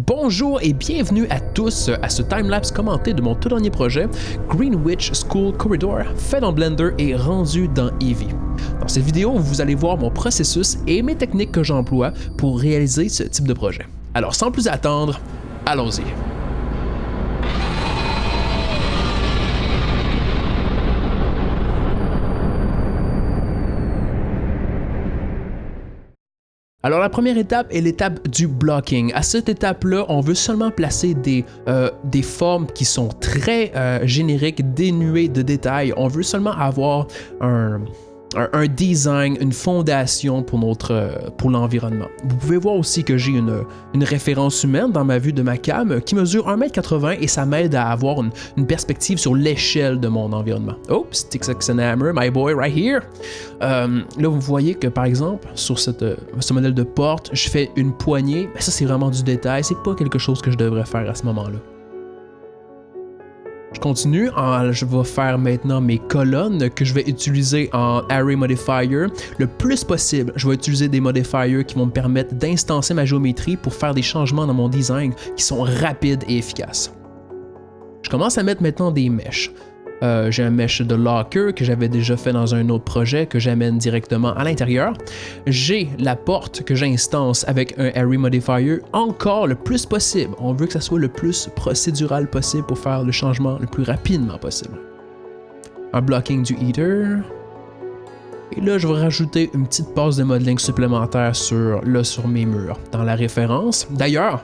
Bonjour et bienvenue à tous à ce timelapse commenté de mon tout dernier projet, Greenwich School Corridor, fait dans Blender et rendu dans Eevee. Dans cette vidéo, vous allez voir mon processus et mes techniques que j'emploie pour réaliser ce type de projet. Alors sans plus attendre, allons-y. Alors la première étape est l'étape du blocking. À cette étape-là, on veut seulement placer des formes qui sont très génériques, dénuées de détails. On veut seulement avoir un design, une fondation pour l'environnement. Vous pouvez voir aussi que j'ai une référence humaine dans ma vue de ma cam qui mesure 1,80 m et ça m'aide à avoir une perspective sur l'échelle de mon environnement. Oh, Sticks and Hammer, my boy, right here. Là, vous voyez que par exemple, sur ce modèle de porte, je fais une poignée. Mais ça, c'est vraiment du détail. C'est pas quelque chose que je devrais faire à ce moment-là. Je continue, je vais faire maintenant mes colonnes que je vais utiliser en Array Modifier. Le plus possible, je vais utiliser des modifiers qui vont me permettre d'instancer ma géométrie pour faire des changements dans mon design qui sont rapides et efficaces. Je commence à mettre maintenant des mèches. J'ai un mesh de locker que j'avais déjà fait dans un autre projet que j'amène directement à l'intérieur. J'ai la porte que j'instance avec un Array Modifier encore le plus possible. On veut que ça soit le plus procédural possible pour faire le changement le plus rapidement possible. Un blocking du heater. Et là, je vais rajouter une petite passe de modeling supplémentaire sur mes murs dans la référence. D'ailleurs,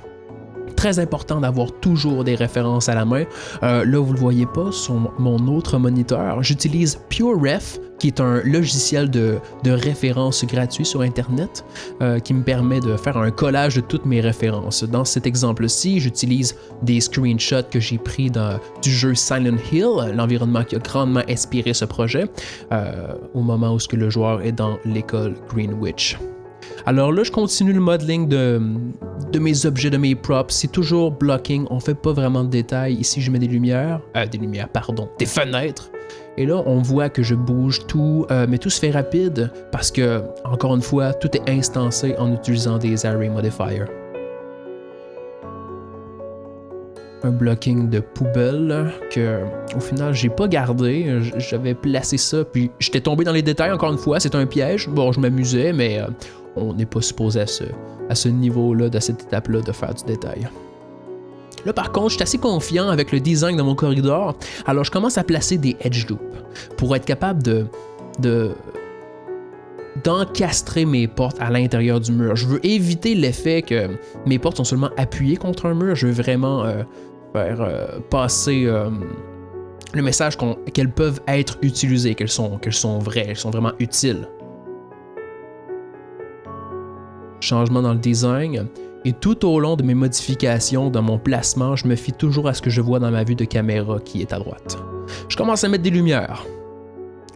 très important d'avoir toujours des références à la main. Là, vous le voyez pas sur mon autre moniteur. J'utilise PureRef, qui est un logiciel de référence gratuit sur Internet qui me permet de faire un collage de toutes mes références. Dans cet exemple-ci, j'utilise des screenshots que j'ai pris du jeu Silent Hill, l'environnement qui a grandement inspiré ce projet, au moment où le joueur est dans l'école Greenwich. Alors là, je continue le modeling de mes objets, de mes props. C'est toujours blocking. On fait pas vraiment de détails. Ici, je mets des fenêtres. Et là, on voit que je bouge tout, mais tout se fait rapide parce que, encore une fois, tout est instancé en utilisant des Array Modifiers. Un blocking de poubelle que, au final, j'ai pas gardé. J'avais placé ça, puis j'étais tombé dans les détails encore une fois. C'est un piège. Bon, je m'amusais, mais on n'est pas supposé à ce niveau-là, à cette étape-là, de faire du détail. Là, par contre, je suis assez confiant avec le design de mon corridor. Alors, je commence à placer des edge loops pour être capable d'encastrer mes portes à l'intérieur du mur. Je veux éviter l'effet que mes portes sont seulement appuyées contre un mur. Je veux vraiment faire passer le message qu'elles peuvent être utilisées, qu'elles sont vraies, qu'elles sont vraiment utiles. Changement dans le design. Et tout au long de mes modifications, dans mon placement, je me fie toujours à ce que je vois dans ma vue de caméra qui est à droite. Je commence à mettre des lumières.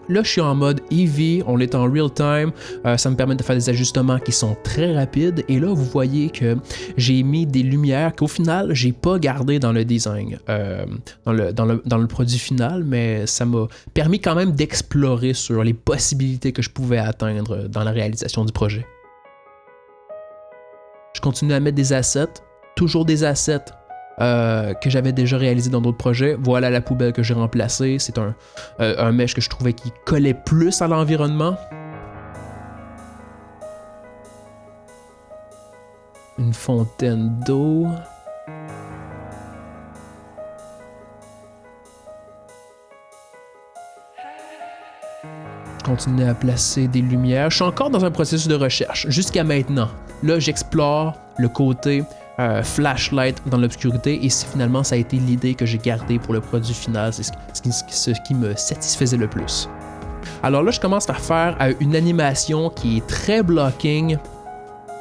Là, je suis en mode Eevee, on est en real time, ça me permet de faire des ajustements qui sont très rapides. Et là, vous voyez que j'ai mis des lumières qu'au final, j'ai pas gardé dans le design, dans le produit final, mais ça m'a permis quand même d'explorer sur les possibilités que je pouvais atteindre dans la réalisation du projet. Je continue à mettre des assets, toujours des assets que j'avais déjà réalisés dans d'autres projets. Voilà la poubelle que j'ai remplacée. C'est un mesh que je trouvais qui collait plus à l'environnement. Une fontaine d'eau. Je continue à placer des lumières. Je suis encore dans un processus de recherche jusqu'à maintenant. Là, j'explore le côté flashlight dans l'obscurité et finalement, ça a été l'idée que j'ai gardée pour le produit final. C'est ce qui me satisfaisait le plus. Alors là, je commence à faire une animation qui est très blocking,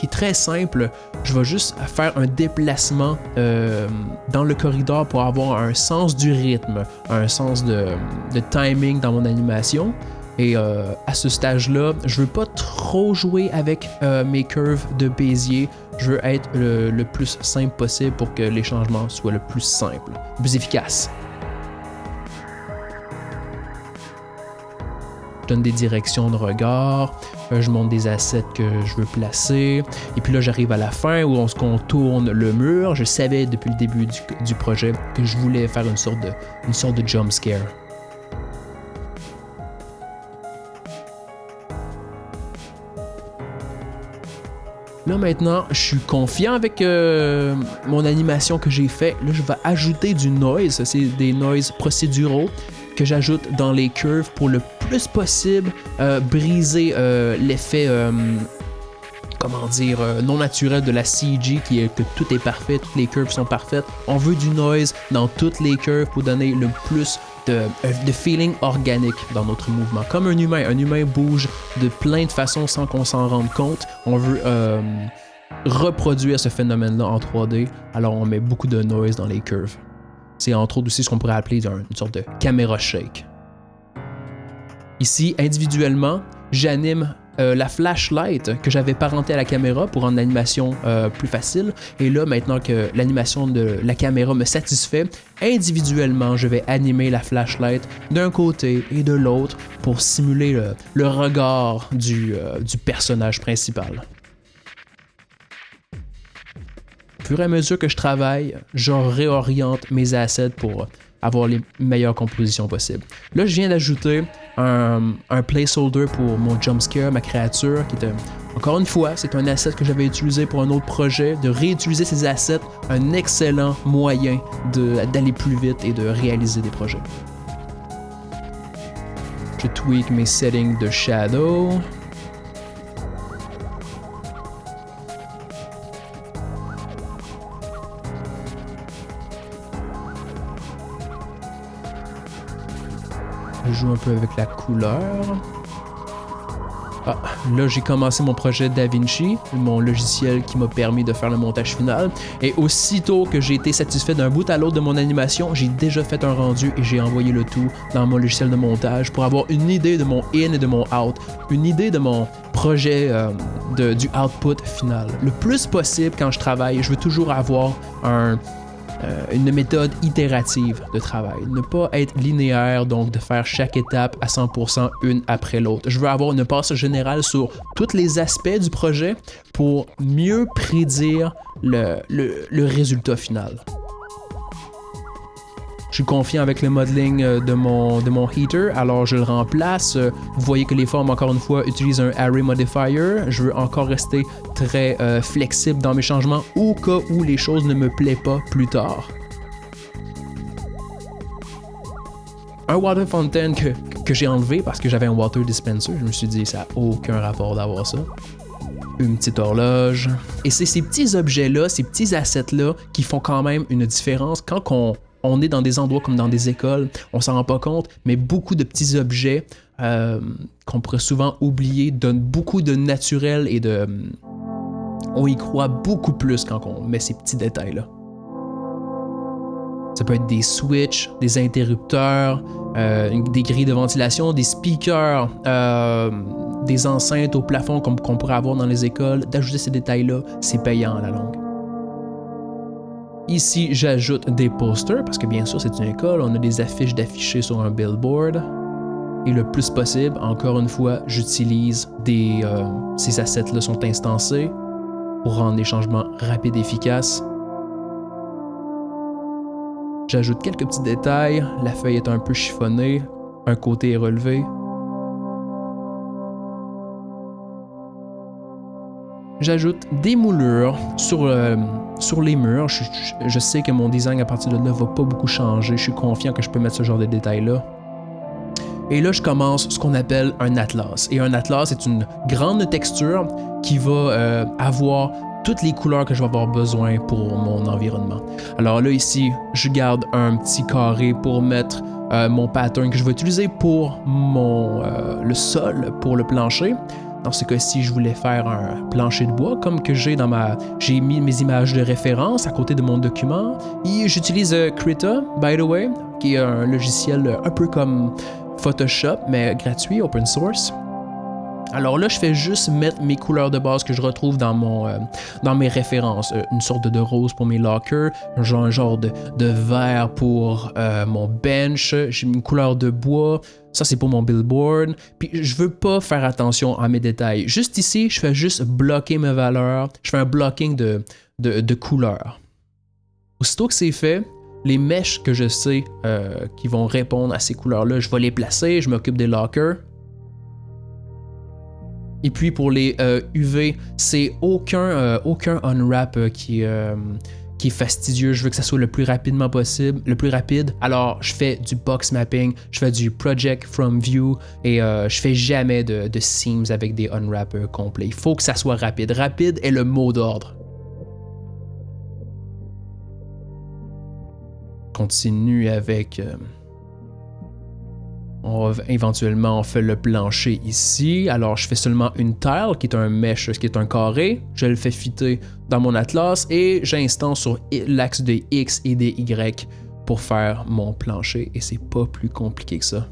qui est très simple. Je vais juste faire un déplacement dans le corridor pour avoir un sens du rythme, un sens de timing dans mon animation. Et à ce stage-là, je veux pas trop jouer avec mes curves de Bézier. Je veux être le plus simple possible pour que les changements soient le plus simples, le plus efficaces. je donne des directions de regard, je monte des assets que je veux placer, et puis là j'arrive à la fin où on se contourne le mur. Je savais depuis le début du projet que je voulais faire une sorte de jump scare. Là maintenant, je suis confiant avec mon animation que j'ai fait. Là, je vais ajouter du noise. C'est des noises procéduraux que j'ajoute dans les curves pour le plus possible briser l'effet, non naturel de la CG qui est que tout est parfait, toutes les curves sont parfaites. On veut du noise dans toutes les curves pour donner le plus de feeling organique dans notre mouvement. Comme un humain bouge de plein de façons sans qu'on s'en rende compte. On veut reproduire ce phénomène-là en 3D, alors on met beaucoup de noise dans les curves. C'est entre autres aussi ce qu'on pourrait appeler une sorte de caméra shake. Ici, individuellement, j'anime la flashlight que j'avais parentée à la caméra pour rendre l'animation plus facile. Et là, maintenant que l'animation de la caméra me satisfait, individuellement, je vais animer la flashlight d'un côté et de l'autre pour simuler le regard du personnage principal. Au fur et à mesure que je travaille, je réoriente mes assets pour avoir les meilleures compositions possibles. Là, je viens d'ajouter un placeholder pour mon jumpscare, ma créature, qui était, encore une fois, c'est un asset que j'avais utilisé pour un autre projet. De réutiliser ces assets, un excellent moyen d'aller plus vite et de réaliser des projets. Je tweak mes settings de shadow. Je joue un peu avec la couleur. Ah, là, j'ai commencé mon projet DaVinci, mon logiciel qui m'a permis de faire le montage final. Et aussitôt que j'ai été satisfait d'un bout à l'autre de mon animation, j'ai déjà fait un rendu et j'ai envoyé le tout dans mon logiciel de montage pour avoir une idée de mon in et de mon out, une idée de mon projet du output final. Le plus possible quand je travaille, je veux toujours avoir une méthode itérative de travail. Ne pas être linéaire, donc de faire chaque étape à 100% une après l'autre. Je veux avoir une passe générale sur tous les aspects du projet pour mieux prédire le résultat final. Je suis confiant avec le modeling de mon heater, alors je le remplace. Vous voyez que les formes, encore une fois, utilisent un Array Modifier. Je veux encore rester très flexible dans mes changements au cas où les choses ne me plaisent pas plus tard. Un water fountain que j'ai enlevé parce que j'avais un water dispenser. Je me suis dit, ça n'a aucun rapport d'avoir ça. Une petite horloge. Et c'est ces petits objets-là, ces petits assets-là qui font quand même une différence quand on est dans des endroits comme dans des écoles, on s'en rend pas compte, mais beaucoup de petits objets qu'on pourrait souvent oublier donnent beaucoup de naturel et on y croit beaucoup plus quand on met ces petits détails-là. Ça peut être des switches, des interrupteurs, des grilles de ventilation, des speakers, des enceintes au plafond qu'on pourrait avoir dans les écoles. D'ajouter ces détails-là, c'est payant à la longue. Ici, j'ajoute des posters, parce que bien sûr, c'est une école, on a des affiches d'affichés sur un billboard. Et le plus possible, encore une fois, j'utilise ces assets-là sont instancés pour rendre les changements rapides et efficaces. J'ajoute quelques petits détails, la feuille est un peu chiffonnée, un côté est relevé. J'ajoute des moulures sur les murs. Je sais que mon design à partir de là va pas beaucoup changer. Je suis confiant que je peux mettre ce genre de détails-là. Et là, je commence ce qu'on appelle un atlas. Et un atlas, c'est une grande texture qui va avoir toutes les couleurs que je vais avoir besoin pour mon environnement. Alors là, ici, je garde un petit carré pour mettre mon pattern que je vais utiliser pour le sol, pour le plancher. Dans ce cas-ci, je voulais faire un plancher de bois comme que j'ai j'ai mis mes images de référence à côté de mon document. Et j'utilise Krita, by the way, qui est un logiciel un peu comme Photoshop, mais gratuit, open source. Alors là, je fais juste mettre mes couleurs de base que je retrouve dans mes références. Une sorte de rose pour mes lockers, un genre de vert pour mon bench, j'ai une couleur de bois, ça c'est pour mon billboard. Puis je veux pas faire attention à mes détails. Juste ici, je fais juste bloquer mes valeurs, je fais un blocking de couleurs. Aussitôt que c'est fait, les mèches que je sais qui vont répondre à ces couleurs-là, je vais les placer, je m'occupe des lockers. Et puis pour les UV, c'est aucun unwrap qui est fastidieux. Je veux que ça soit le plus rapidement possible, le plus rapide. Alors je fais du box mapping, je fais du project from view et je fais jamais de seams avec des unwrap complets. Il faut que ça soit rapide. Rapide est le mot d'ordre. Continue avec... On va éventuellement faire le plancher ici. Alors, je fais seulement une tile qui est un mesh, qui est un carré. Je le fais fitter dans mon atlas et j'instance sur l'axe des X et des Y pour faire mon plancher. Et c'est pas plus compliqué que ça.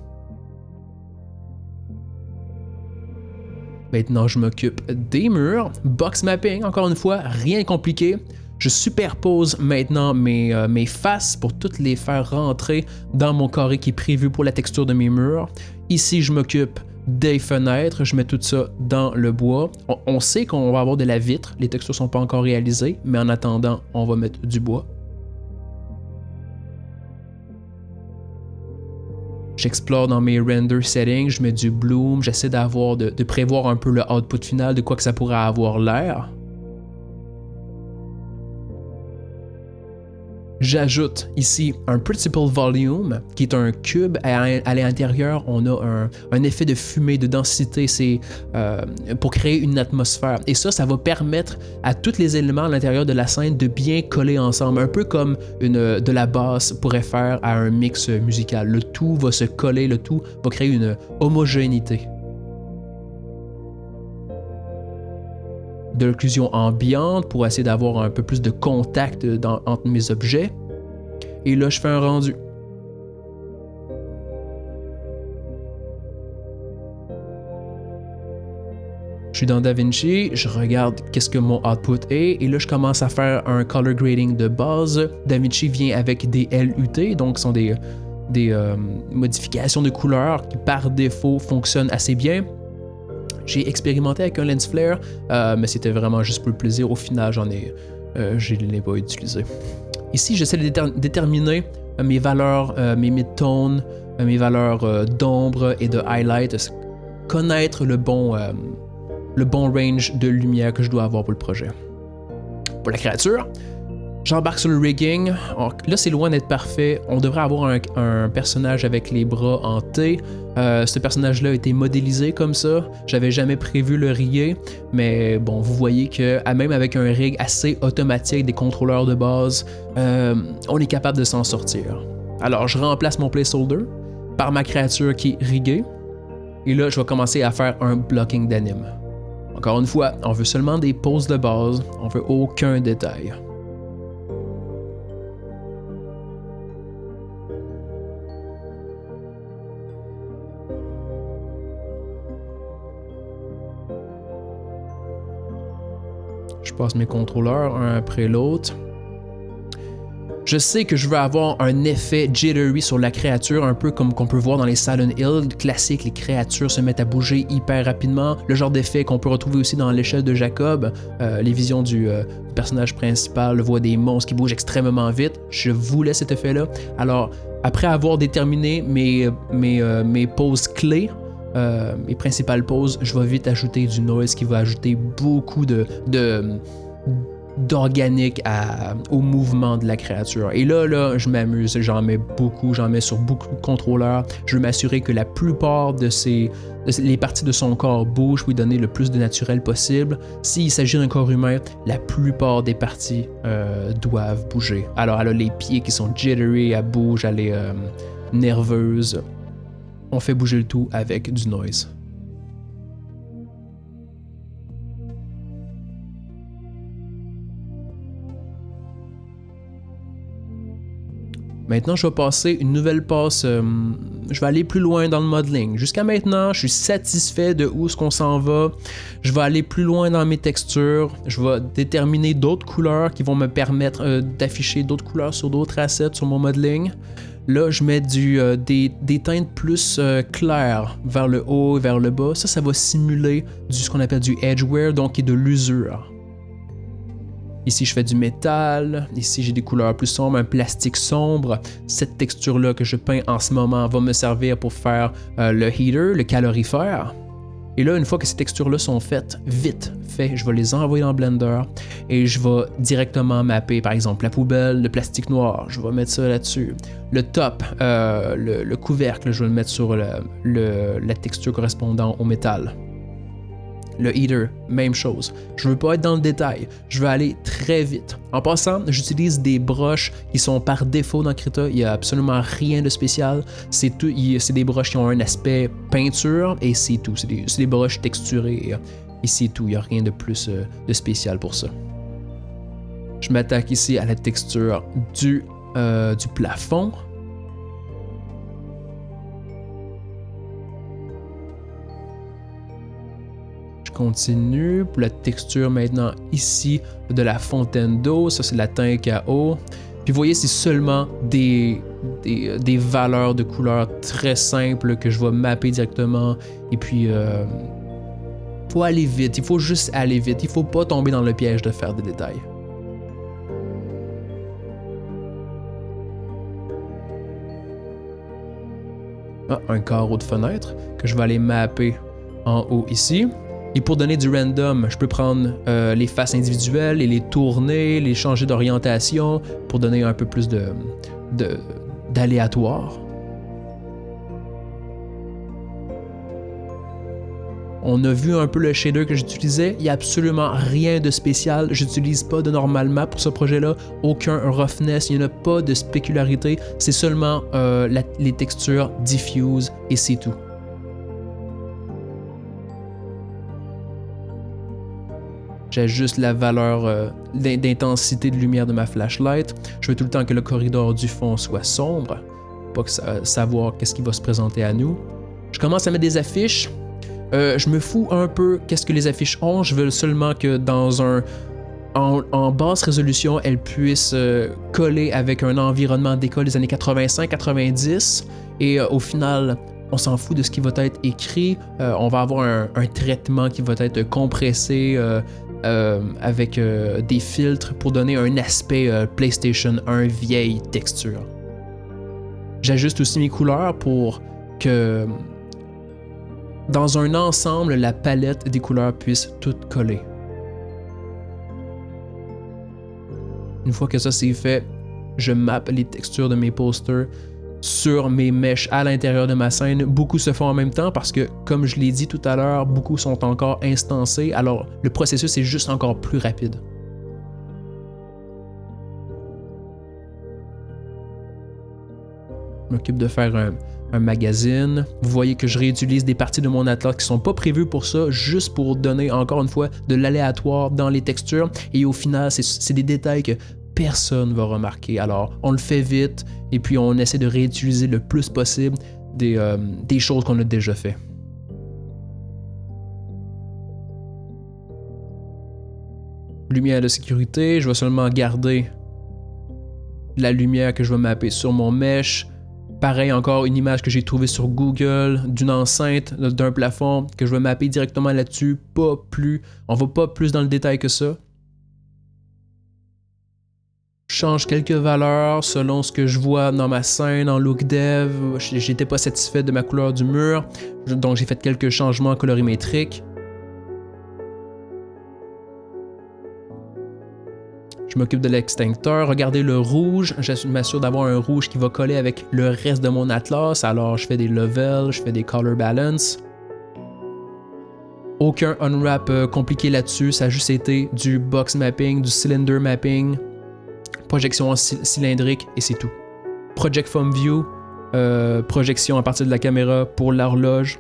Maintenant, je m'occupe des murs. Box mapping, encore une fois, rien de compliqué. Je superpose maintenant mes faces pour toutes les faire rentrer dans mon carré qui est prévu pour la texture de mes murs. Ici, je m'occupe des fenêtres, je mets tout ça dans le bois. On sait qu'on va avoir de la vitre, les textures ne sont pas encore réalisées, mais en attendant, on va mettre du bois. J'explore dans mes render settings, je mets du bloom, j'essaie de prévoir un peu le output final de quoi que ça pourrait avoir l'air. J'ajoute ici un Principal Volume, qui est un cube. À l'intérieur, on a un effet de fumée, de densité, c'est pour créer une atmosphère. Et ça va permettre à tous les éléments à l'intérieur de la scène de bien coller ensemble, un peu comme de la basse pourrait faire à un mix musical. Le tout va se coller, le tout va créer une homogénéité. De l'occlusion ambiante pour essayer d'avoir un peu plus de contact entre mes objets. Et là, je fais un rendu. Je suis dans DaVinci, je regarde qu'est-ce que mon output est, et là, je commence à faire un color grading de base. DaVinci vient avec des LUT, donc ce sont des modifications de couleurs qui, par défaut, fonctionnent assez bien. J'ai expérimenté avec un lens flare, mais c'était vraiment juste pour le plaisir. Au final, je ne l'ai pas utilisé. Ici, j'essaie de déterminer mes valeurs, mes mid-tones, mes valeurs d'ombre et de highlight, connaître le bon range de lumière que je dois avoir pour le projet. Pour la créature, j'embarque sur le rigging. Alors, là, c'est loin d'être parfait. On devrait avoir un personnage avec les bras en T. Ce personnage-là a été modélisé comme ça. J'avais jamais prévu le riguer, mais bon, vous voyez que même avec un rig assez automatique, des contrôleurs de base, on est capable de s'en sortir. Alors, je remplace mon placeholder par ma créature qui est riguée. Et là, je vais commencer à faire un blocking d'anime. Encore une fois, on veut seulement des poses de base, on veut aucun détail. Je passe mes contrôleurs un après l'autre. Je sais que je veux avoir un effet jittery sur la créature, un peu comme qu'on peut voir dans les Silent Hill classiques, les créatures se mettent à bouger hyper rapidement, le genre d'effet qu'on peut retrouver aussi dans l'échelle de Jacob, les visions du personnage principal voit des monstres qui bougent extrêmement vite. Je voulais cet effet-là. Alors, après avoir déterminé mes poses clés, mes principales poses, je vais vite ajouter du noise qui va ajouter beaucoup d'organique au mouvement de la créature. Et là, je m'amuse, j'en mets sur beaucoup de contrôleurs. Je veux m'assurer que la plupart les parties de son corps bougent pour lui donner le plus de naturel possible. S'il s'agit d'un corps humain, la plupart des parties doivent bouger. Alors, elle a les pieds qui sont jittery, elle bouge, elle est nerveuse. On fait bouger le tout avec du noise. Maintenant, je vais passer une nouvelle passe. Je vais aller plus loin dans le modeling. Jusqu'à maintenant, je suis satisfait de où est-ce qu'on s'en va. Je vais aller plus loin dans mes textures. Je vais déterminer d'autres couleurs qui vont me permettre d'afficher d'autres couleurs sur d'autres assets sur mon modeling. Là, je mets des teintes plus claires vers le haut et vers le bas. Ça va simuler ce qu'on appelle du edgeware, donc qui est de l'usure. Ici, je fais du métal. Ici, j'ai des couleurs plus sombres, un plastique sombre. Cette texture-là que je peins en ce moment va me servir pour faire le heater, le calorifère. Et là, une fois que ces textures-là sont faites, vite fait, je vais les envoyer dans Blender et je vais directement mapper, par exemple, la poubelle, le plastique noir. Je vais mettre ça là-dessus. Le top, le couvercle, je vais le mettre sur la texture correspondant au métal. Le heater, même chose. Je veux pas être dans le détail, je veux aller très vite. En passant, j'utilise des brushes qui sont par défaut dans Krita, il n'y a absolument rien de spécial. C'est des brushes qui ont un aspect peinture et c'est tout. C'est des brushes texturées et c'est tout, il n'y a rien de plus de spécial pour ça. Je m'attaque ici à la texture du plafond. Continue pour la texture maintenant ici de la fontaine d'eau, ça c'est la teinte KO. Puis vous voyez, c'est seulement des valeurs de couleurs très simples que je vais mapper directement. Et puis, faut aller vite, il faut juste aller vite, il faut pas tomber dans le piège de faire des détails. Un carreau de fenêtre que je vais aller mapper en haut ici. Et pour donner du random, je peux prendre les faces individuelles et les tourner, les changer d'orientation pour donner un peu plus d'aléatoire. On a vu un peu le shader que j'utilisais. Il n'y a absolument rien de spécial. J'utilise pas de normal map pour ce projet-là. Aucun roughness. Il n'y en a pas de spécularité. C'est seulement les textures diffuse et c'est tout. J'ajuste la valeur d'intensité de lumière de ma flashlight. Je veux tout le temps que le corridor du fond soit sombre, pas que savoir qu'est-ce qui va se présenter à nous. Je commence à mettre des affiches. Je me fous un peu qu'est-ce que les affiches ont. Je veux seulement que en basse résolution, elles puissent coller avec un environnement d'école des années 85-90. Et au final, on s'en fout de ce qui va être écrit. On va avoir un traitement qui va être compressé avec des filtres pour donner un aspect PlayStation 1 vieille texture. J'ajuste aussi mes couleurs pour que dans un ensemble, la palette des couleurs puisse toutes coller. Une fois que ça c'est fait, je mappe les textures de mes posters sur mes mèches à l'intérieur de ma scène. Beaucoup se font en même temps parce que, comme je l'ai dit tout à l'heure, beaucoup sont encore instancés, alors le processus est juste encore plus rapide. Je m'occupe de faire un magazine. Vous voyez que je réutilise des parties de mon atlas qui sont pas prévues pour ça, juste pour donner encore une fois de l'aléatoire dans les textures. Et au final, c'est des détails que personne va remarquer. Alors, on le fait vite et puis on essaie de réutiliser le plus possible des choses qu'on a déjà fait. Lumière de sécurité, je vais seulement garder la lumière que je vais mapper sur mon mesh. Pareil, encore une image que j'ai trouvée sur Google d'une enceinte, d'un plafond, que je vais mapper directement là-dessus, pas plus. On va pas plus dans le détail que ça. Je change quelques valeurs selon ce que je vois dans ma scène en look dev. J'étais pas satisfait de ma couleur du mur, donc j'ai fait quelques changements colorimétriques. Je m'occupe de l'extincteur. Regardez le rouge. Je m'assure d'avoir un rouge qui va coller avec le reste de mon atlas. Alors, je fais des levels, je fais des color balance. Aucun unwrap compliqué là-dessus. Ça a juste été du box mapping, du cylinder mapping, projection cylindrique et c'est tout. Project from view, projection à partir de la caméra pour l'horloge.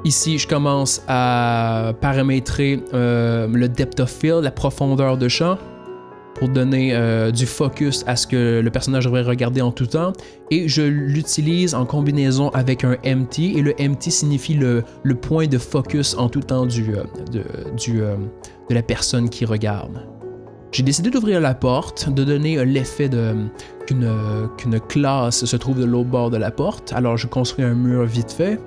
Ici, je commence à paramétrer le depth of field, la profondeur de champ. pour donner du focus à ce que le personnage devrait regarder en tout temps. Et je l'utilise en combinaison avec un empty. Et le empty signifie le point de focus en tout temps de la personne qui regarde. J'ai décidé d'ouvrir la porte, de donner l'effet qu'une classe se trouve de l'autre bord de la porte. Alors je construis un mur vite fait.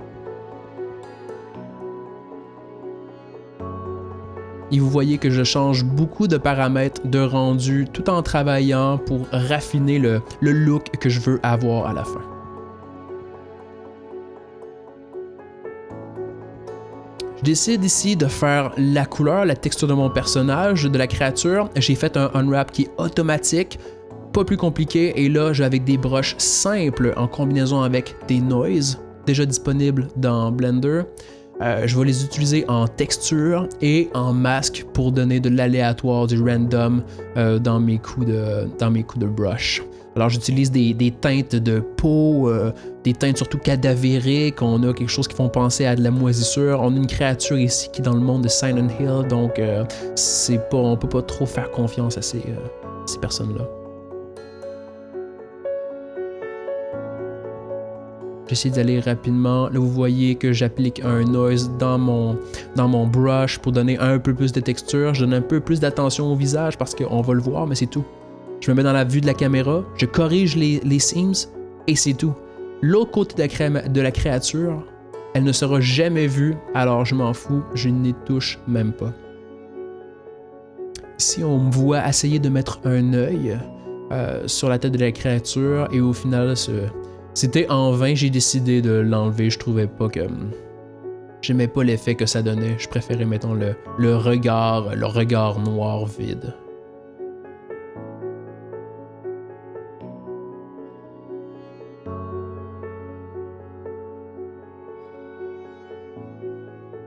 Et vous voyez que je change beaucoup de paramètres de rendu tout en travaillant pour raffiner le look que je veux avoir à la fin. Je décide ici de faire la couleur, la texture de mon personnage, de la créature. J'ai fait un unwrap qui est automatique, pas plus compliqué. Et là, j'ai avec des brushes simples en combinaison avec des noises déjà disponibles dans Blender. Je vais les utiliser en texture et en masque pour donner de l'aléatoire, du random dans mes coups de brush. Alors j'utilise des teintes de peau, des teintes surtout cadavériques, on a quelque chose qui font penser à de la moisissure. On a une créature ici qui est dans le monde de Silent Hill, donc on peut pas trop faire confiance à ces personnes-là. J'essaie d'aller rapidement. Là, vous voyez que j'applique un noise dans mon brush pour donner un peu plus de texture. Je donne un peu plus d'attention au visage parce qu'on va le voir, mais c'est tout. Je me mets dans la vue de la caméra, je corrige les seams et c'est tout. L'autre côté de la créature, elle ne sera jamais vue, alors je m'en fous, je n'y touche même pas. Ici, on me voit essayer de mettre un œil sur la tête de la créature et au final, c'était en vain, j'ai décidé de l'enlever. Je trouvais pas que... J'aimais pas l'effet que ça donnait. Je préférais, mettons, le regard noir vide.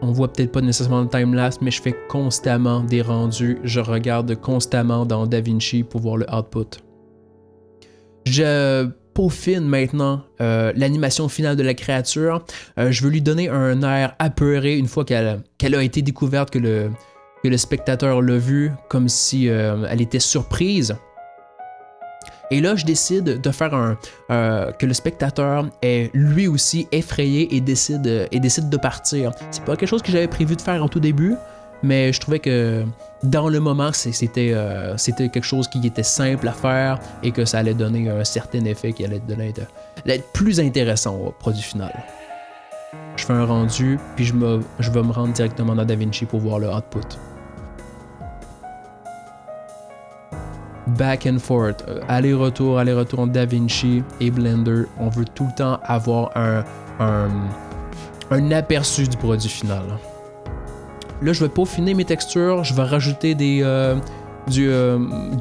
On voit peut-être pas nécessairement le timelapse, mais je fais constamment des rendus. Je regarde constamment dans DaVinci pour voir le output. Je peaufine maintenant l'animation finale de la créature. Je veux lui donner un air apeuré une fois qu'elle a été découverte, que le spectateur l'a vue, comme si elle était surprise. Et là, je décide de faire que le spectateur est lui aussi effrayé et décide de partir. C'est pas quelque chose que j'avais prévu de faire au tout début, mais je trouvais que dans le moment, c'était quelque chose qui était simple à faire et que ça allait donner un certain effet qui allait être plus intéressant au produit final. Je fais un rendu, puis je vais me rendre directement dans DaVinci pour voir le output. Back and forth, aller-retour entre DaVinci et Blender. On veut tout le temps avoir un aperçu du produit final. Là, je vais peaufiner mes textures, je vais rajouter de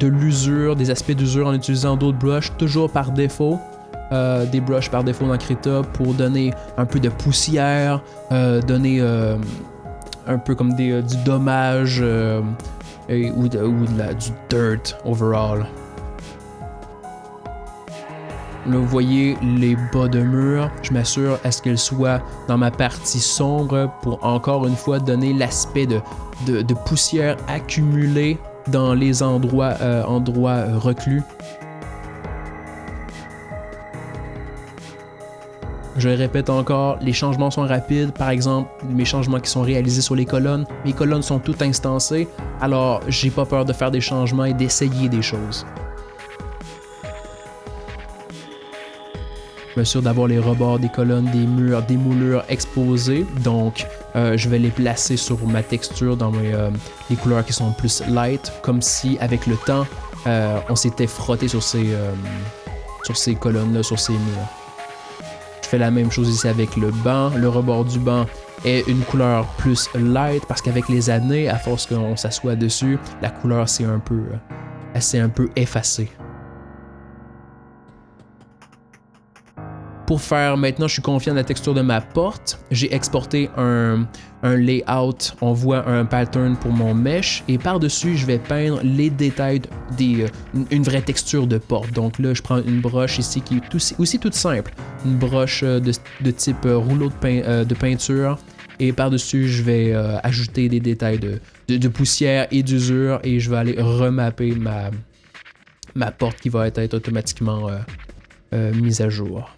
l'usure, des aspects d'usure en utilisant d'autres brushes, toujours par défaut. Des brushes par défaut dans Krita pour donner un peu de poussière, donner un peu comme du dommage ou du dirt overall. Là, vous voyez les bas de mur. Je m'assure à ce qu'elles soient dans ma partie sombre pour encore une fois donner l'aspect de poussière accumulée dans les endroits reclus. Je le répète encore, les changements sont rapides. Par exemple, mes changements qui sont réalisés sur les colonnes, mes colonnes sont toutes instancées, alors j'ai pas peur de faire des changements et d'essayer des choses. Je m'assure d'avoir les rebords des colonnes, des murs, des moulures exposées, donc je vais les placer sur ma texture dans les couleurs qui sont plus light, comme si avec le temps, on s'était frotté sur ces colonnes-là, sur ces murs. Je fais la même chose ici avec le banc. Le rebord du banc est une couleur plus light parce qu'avec les années, à force qu'on s'assoit dessus, la couleur s'est un peu effacée. Pour faire, maintenant je suis confiant de la texture de ma porte. J'ai exporté un layout, on voit un pattern pour mon mesh et par-dessus je vais peindre les détails une vraie texture de porte. Donc là je prends une broche ici qui est aussi toute simple, une broche de type rouleau de peinture et par-dessus je vais ajouter des détails de poussière et d'usure et je vais aller remapper ma porte qui va être automatiquement mise à jour.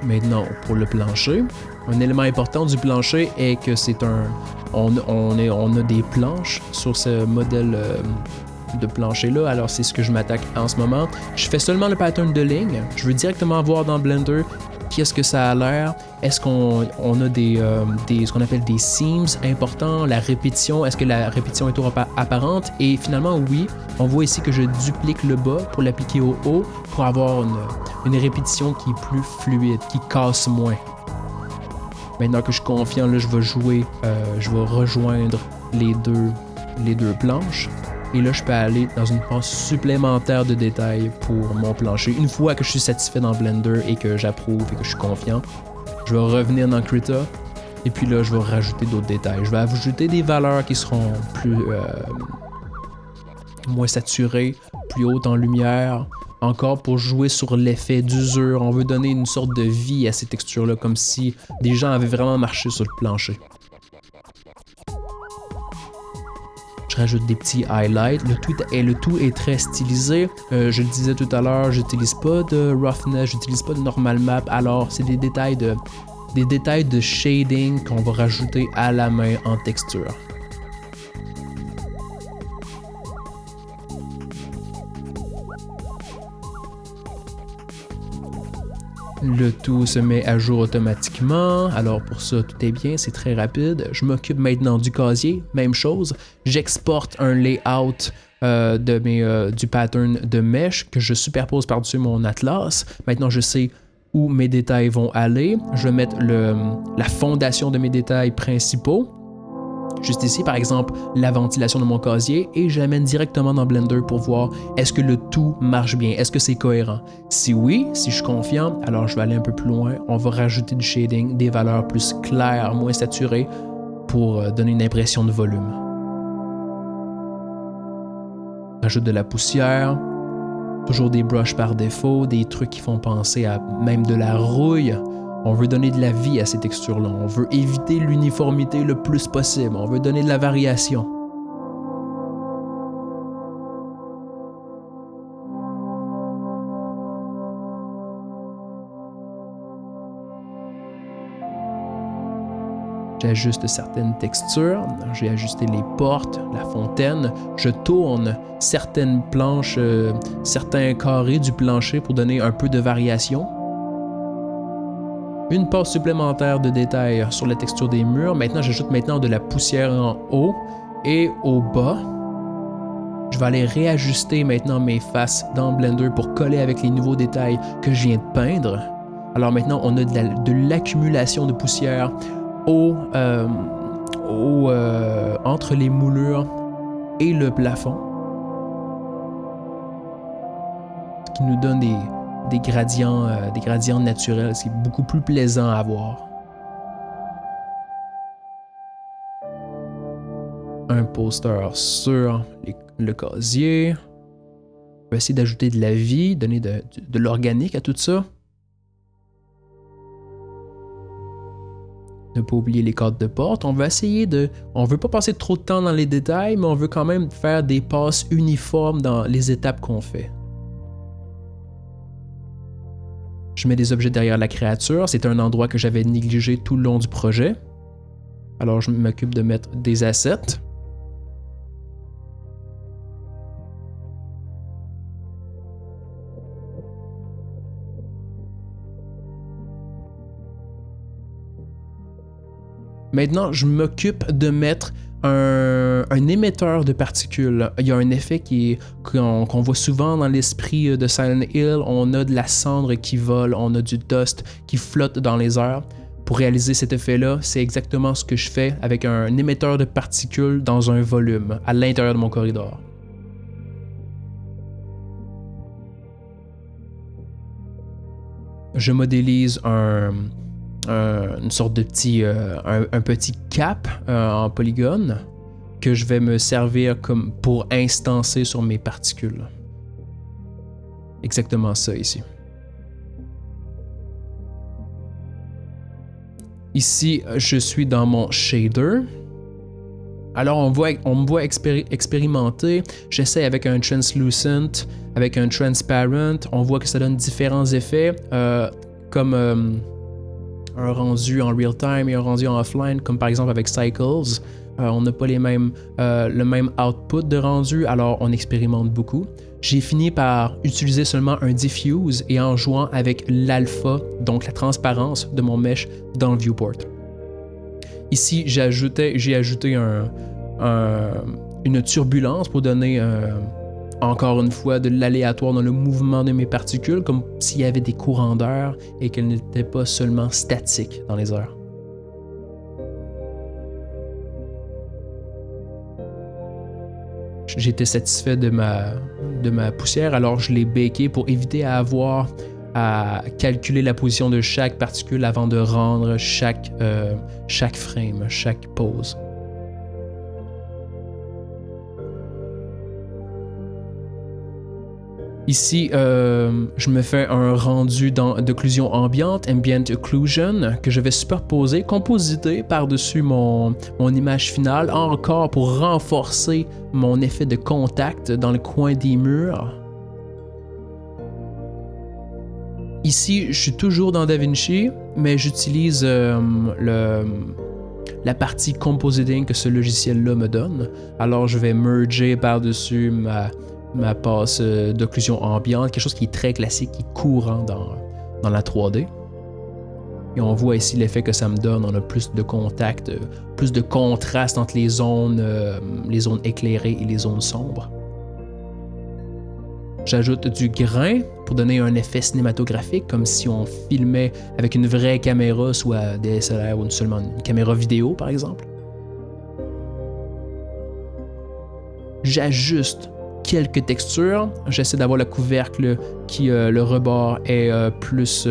Maintenant, pour le plancher, un élément important du plancher est que c'est un... On a des planches sur ce modèle de plancher-là, alors c'est ce que je m'attaque en ce moment. Je fais seulement le pattern de ligne. Je veux directement voir dans Blender qu'est-ce que ça a l'air. Est-ce qu'on a ce qu'on appelle des seams importants, la répétition, est-ce que la répétition est trop apparente? Et finalement, oui, on voit ici que je duplique le bas pour l'appliquer au haut pour avoir une répétition qui est plus fluide, qui casse moins. Maintenant que je suis confiant, là, je vais rejoindre les deux planches. Et là, je peux aller dans une passe supplémentaire de détails pour mon plancher. Une fois que je suis satisfait dans Blender et que j'approuve et que je suis confiant, je vais revenir dans Krita. Et puis là, je vais rajouter d'autres détails. Je vais ajouter des valeurs qui seront moins saturées, plus hautes en lumière. Encore pour jouer sur l'effet d'usure, on veut donner une sorte de vie à ces textures-là, comme si des gens avaient vraiment marché sur le plancher. Je rajoute des petits highlights, le tout est très stylisé. Je le disais tout à l'heure, j'utilise pas de roughness, j'utilise pas de normal map, alors c'est des détails de shading qu'on va rajouter à la main en texture. Le tout se met à jour automatiquement, alors pour ça tout est bien, c'est très rapide. Je m'occupe maintenant du casier, même chose. J'exporte un layout du pattern de mesh que je superpose par-dessus mon atlas. Maintenant je sais où mes détails vont aller. Je vais mettre la fondation de mes détails principaux. Juste ici, par exemple, la ventilation de mon casier et je l'amène directement dans Blender pour voir est-ce que le tout marche bien, est-ce que c'est cohérent. Si oui, si je suis confiant, alors je vais aller un peu plus loin. On va rajouter du shading, des valeurs plus claires, moins saturées pour donner une impression de volume. Rajoute de la poussière, toujours des brushes par défaut, des trucs qui font penser à même de la rouille. On veut donner de la vie à ces textures-là. On veut éviter l'uniformité le plus possible. On veut donner de la variation. J'ajuste certaines textures. J'ai ajusté les portes, la fontaine. Je tourne certaines planches, certains carrés du plancher pour donner un peu de variation. Une passe supplémentaire de détails sur la texture des murs. Maintenant, j'ajoute de la poussière en haut et au bas. Je vais aller réajuster maintenant mes faces dans Blender pour coller avec les nouveaux détails que je viens de peindre. Alors maintenant, on a de l'accumulation de poussière entre les moulures et le plafond. Ce qui nous donne des gradients naturels, c'est beaucoup plus plaisant à voir. Un poster sur le casier. On va essayer d'ajouter de la vie, donner de l'organique à tout ça. Ne pas oublier les cadres de porte. On va essayer on veut pas passer trop de temps dans les détails, mais on veut quand même faire des passes uniformes dans les étapes qu'on fait. Je mets des objets derrière la créature. C'est un endroit que j'avais négligé tout le long du projet. Alors, je m'occupe de mettre des assets. Maintenant, je m'occupe de mettre un émetteur de particules. Il y a un effet qu'on voit souvent dans l'esprit de Silent Hill. On a de la cendre qui vole, on a du dust qui flotte dans les airs. Pour réaliser cet effet-là, c'est exactement ce que je fais avec un émetteur de particules dans un volume à l'intérieur de mon corridor. Je modélise une sorte de un petit cap en polygone que je vais me servir comme pour instancer sur mes particules. Exactement ça ici. Ici, je suis dans mon shader. Alors on me voit expérimenter, j'essaie avec un translucent, avec un transparent, on voit que ça donne différents effets, comme un rendu en real time et un rendu en offline, comme par exemple avec Cycles. On n'a pas le même output de rendu, alors on expérimente beaucoup. J'ai fini par utiliser seulement un diffuse et en jouant avec l'alpha, donc la transparence de mon mesh dans le viewport. Ici, j'ai ajouté une turbulence pour donner encore une fois de l'aléatoire dans le mouvement de mes particules, comme s'il y avait des courants d'air et qu'elles n'étaient pas seulement statiques dans les airs. J'étais satisfait de ma poussière, alors je l'ai baké pour éviter à avoir à calculer la position de chaque particule avant de rendre chaque frame, chaque pose. Ici, je me fais un rendu d'occlusion ambiante, ambient occlusion, que je vais superposer, compositer par-dessus mon image finale, encore pour renforcer mon effet de contact dans le coin des murs. Ici, je suis toujours dans DaVinci, mais j'utilise la partie compositing que ce logiciel-là me donne. Alors, je vais merger par-dessus ma passe d'occlusion ambiante, quelque chose qui est très classique, qui est courant dans la 3D. Et on voit ici l'effet que ça me donne. On a plus de contact, plus de contraste entre les zones éclairées et les zones sombres. J'ajoute du grain pour donner un effet cinématographique, comme si on filmait avec une vraie caméra, soit DSLR ou seulement une caméra vidéo, par exemple. J'ajuste quelques textures. J'essaie d'avoir le couvercle qui, le rebord est plus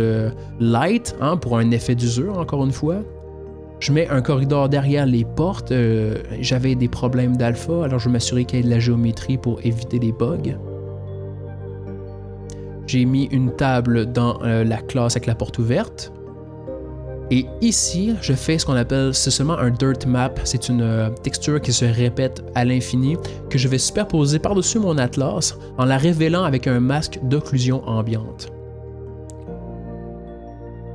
light, pour un effet d'usure, encore une fois. Je mets un corridor derrière les portes. J'avais des problèmes d'alpha, alors je vais m'assurer qu'il y ait de la géométrie pour éviter les bugs. J'ai mis une table dans la classe avec la porte ouverte. Et ici, je fais ce qu'on appelle, c'est seulement un dirt map. C'est une texture qui se répète à l'infini, que je vais superposer par-dessus mon atlas en la révélant avec un masque d'occlusion ambiante.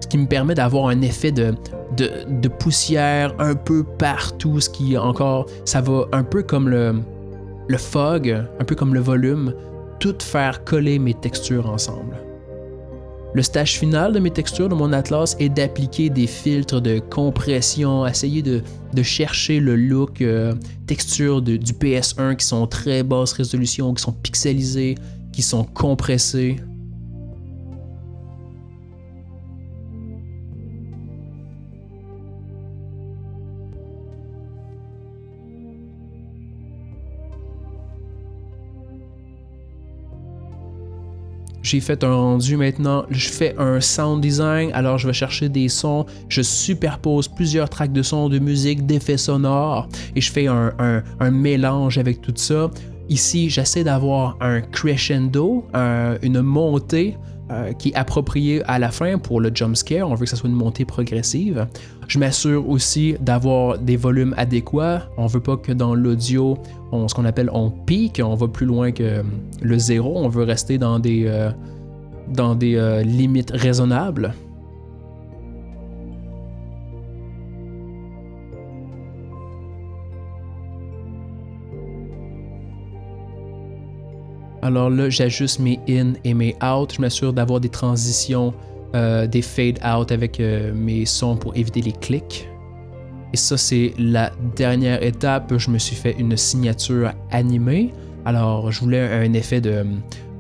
Ce qui me permet d'avoir un effet de poussière un peu partout, ce qui encore, ça va un peu comme le fog, un peu comme le volume, tout faire coller mes textures ensemble. Le stage final de mes textures de mon atlas est d'appliquer des filtres de compression, essayer de chercher le look texture du PS1 qui sont très basse résolution, qui sont pixelisés, qui sont compressés. J'ai fait un rendu maintenant, je fais un sound design, alors je vais chercher des sons, je superpose plusieurs tracks de sons, de musique, d'effets sonores et je fais un mélange avec tout ça. Ici, j'essaie d'avoir un crescendo, une montée qui est appropriée à la fin pour le jump scare, on veut que ça soit une montée progressive. Je m'assure aussi d'avoir des volumes adéquats, on veut pas que dans l'audio, ce qu'on appelle on peak, on va plus loin que le zéro, on veut rester dans des limites raisonnables. Alors là, j'ajuste mes in et mes out, je m'assure d'avoir des transitions, des fade out avec mes sons pour éviter les clics. Et ça, c'est la dernière étape. Je me suis fait une signature animée. Alors, je voulais un effet de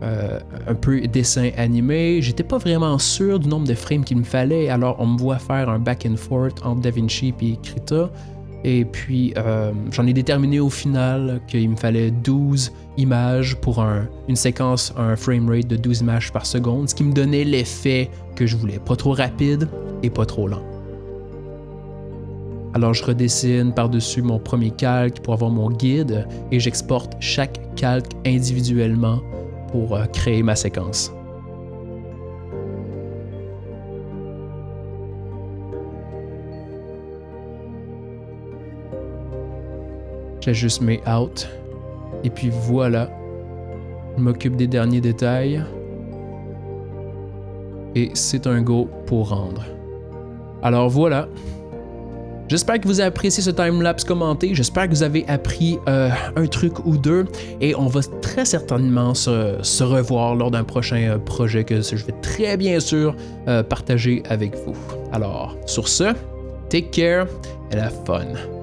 un peu dessin animé. J'étais pas vraiment sûr du nombre de frames qu'il me fallait. Alors, on me voit faire un back and forth entre DaVinci et Krita. Et puis, j'en ai déterminé au final qu'il me fallait 12 images pour une séquence, un framerate de 12 images par seconde, ce qui me donnait l'effet que je voulais. Pas trop rapide et pas trop lent. Alors je redessine par-dessus mon premier calque pour avoir mon guide et j'exporte chaque calque individuellement pour créer ma séquence. J'ajuste mes out. Et puis voilà. Je m'occupe des derniers détails. Et c'est un go pour rendre. Alors voilà. J'espère que vous avez apprécié ce timelapse commenté. J'espère que vous avez appris un truc ou deux. Et on va très certainement se revoir lors d'un prochain projet que je vais très bien sûr partager avec vous. Alors, sur ce, take care and have fun.